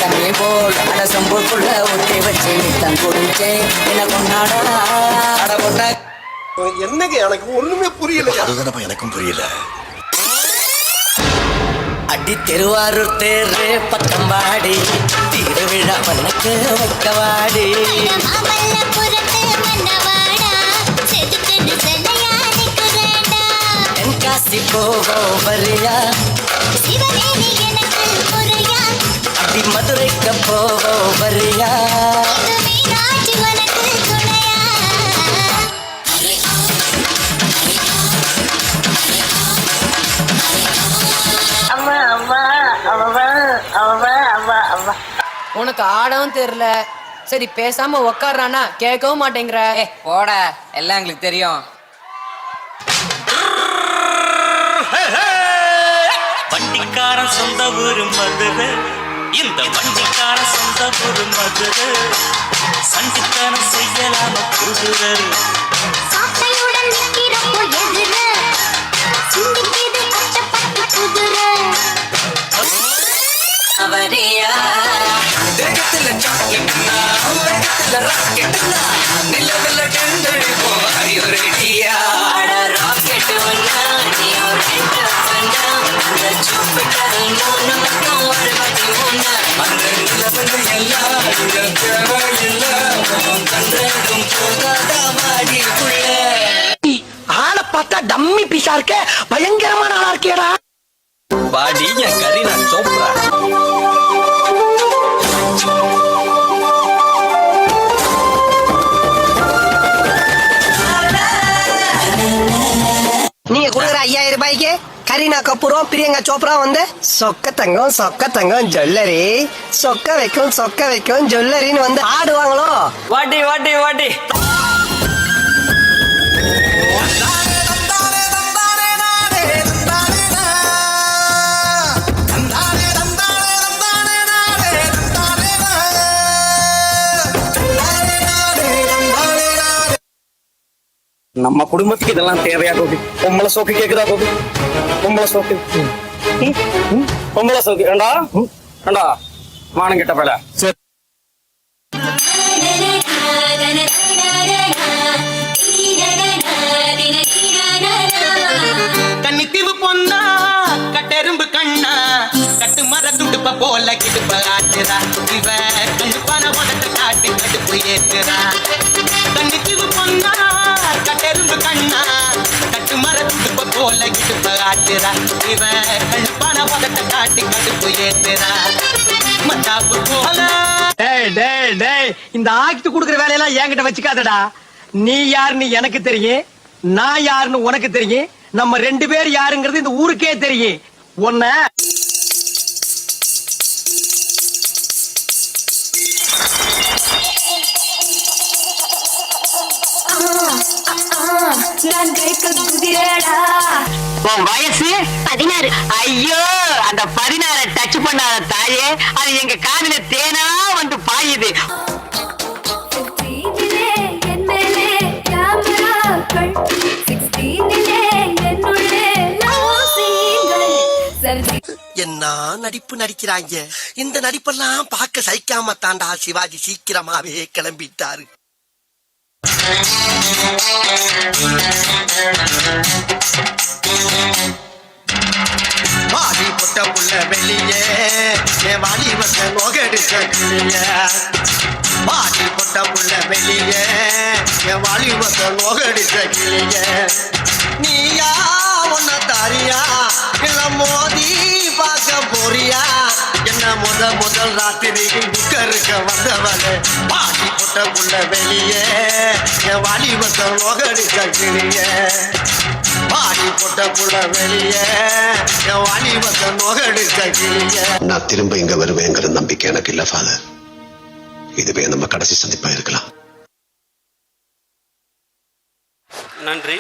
தண்ணி போல் அட சொம்புக்குள்ள ஒட்டி வச்சு நித்தம் குடிச்சே என்ன கொண்டாடா அட கொண்டா. என்னங்க எனக்கு ஒண்ணுமே புரியல. அதுதானப்பா எனக்கும் புரியல. அடி திருவாரூர் தேரு பக்கம்பாடி திருவிழா பண்ணக்கு வைக்கவாடி தென்காசி போவோம் வரியா அடி மதுரைக்கு போவோம் வரியா உனக்கு ஆடவும் தெரியல. சரி பேசாம உக்காடுறானா கேட்கவும் மாட்டேங்கிற. போட எல்லாம் எங்களுக்கு தெரியும். வண்டிக்காரன் சொந்த ஊரு மதுரை, இந்த வண்டிக்காரன் சொந்த ஊரு மதுரை, சண்டித்தனம் செய்யலாம குதிரை அவரியா தேகத்துல சாக்லேட்னா உலகத்துல ராக்கெட்னா நிலவுல டெண்டரிப்போ ஐயோரெடியா அட ராக்கெட் ஒன்னா நீ ரெண்டு பண்ணா அந்த ஜூபிட்டர் மூணு மட்டும் ஒரு வாட்டி ஒன்னா அந்த நிலவுல எல்லாம் தேவையில்ல கண்டதும் போகாதா மாடி புள்ள. ஆளை பார்த்தா டம்மி பீஸா இருக்க, பயங்கரமான ஆளா இருக்கேடா. பாடி என் கரீனா சோப்ரா. நீங்க கொடுக்குற 5000 ரூபாய்க்கு கரீனா கபூரும் பிரியங்கா சோப்ரா வந்து சொக்க தங்கம் ஜுவல்லரி சொக்க வைக்கும் ஜுவல்லரின்னு வந்து ஆடுவாங்களோ. வாட்டி வாட்டி வாட்டி நம்ம குடும்பத்துக்கு இதெல்லாம் தேவையா கோபி? பொம்பளை சோக்கு கேக்குதா கோபி? பொம்பளை சோக்கு ஏண்டா ஏண்டா மானம் கிட்ட பேல. கன்னித்தீவு பொண்ணா கட்டெரும்பு கண்ணா கட்டு மர துடுப்ப போல கிடுப்ப ஆட்டுறா இவ கண்டுப்பான உடத்தை காட்டி கடுப்பு ஏற்றுறா. கன்னித்தீவு பொண்ணா கட்டெரும்பு கண்ணா கட்டு மர துடுப்ப போல கிடுப்ப ஆட்டுறா இவ கண்டுப்பான உடத்தை காட்டி கடுப்பு ஏற்றுறா. மத்தாப்பு போல இந்த ஆக்ட் குடுக்குற வேலையெல்லாம் என்கிட்ட வச்சுக்காதடா. நீ யாருன்னு எனக்கு தெரியும், நான் யாருன்னு உனக்கு தெரியும், நம்ம 2 பேர் யாருங்கிறது இந்த ஊருக்கே தெரியும். உன்ன வயசு 16. ஐயோ அந்த 16 டச் பண்ணாத தாயே, அது எங்க காதுல தேனா வந்து பாயுது. என்ன நடிப்பு நடிக்கிறாங்க. இந்த நடிப்பெல்லாம் பார்க்க சகிக்காம தாண்டா சிவாஜி சீக்கிரமாவே கிளம்பிட்டாரு. வாடி பொட்ட புள்ள வெளியே என் வாடி வந்த நோகடிச்ச கிளியே. வாடி பொட்ட புள்ள வெளியே என் வாடி வந்த நோகடிச்ச கிளியே. நீயா உன்ன தாரியா இல்ல மோதி பார்க்க போறியா? என்ன முதல் ராத்திரி புக்கருக்க வந்தவளே. வாடி பொட்ட புள்ள வெளியே என் வாடி வந்த நோகடிச்ச கிளியே. வாடி பொட்ட புள்ள வெளியே என் வாடி வந்த நோகடிச்ச கிளியே. நான் திரும்ப இங்க வருவேங்கிற நம்பிக்கை எனக்கு இல்ல ஃபாதர். இதுவே நம்ம கடைசி சந்திப்பா இருக்கலாம். நன்றி.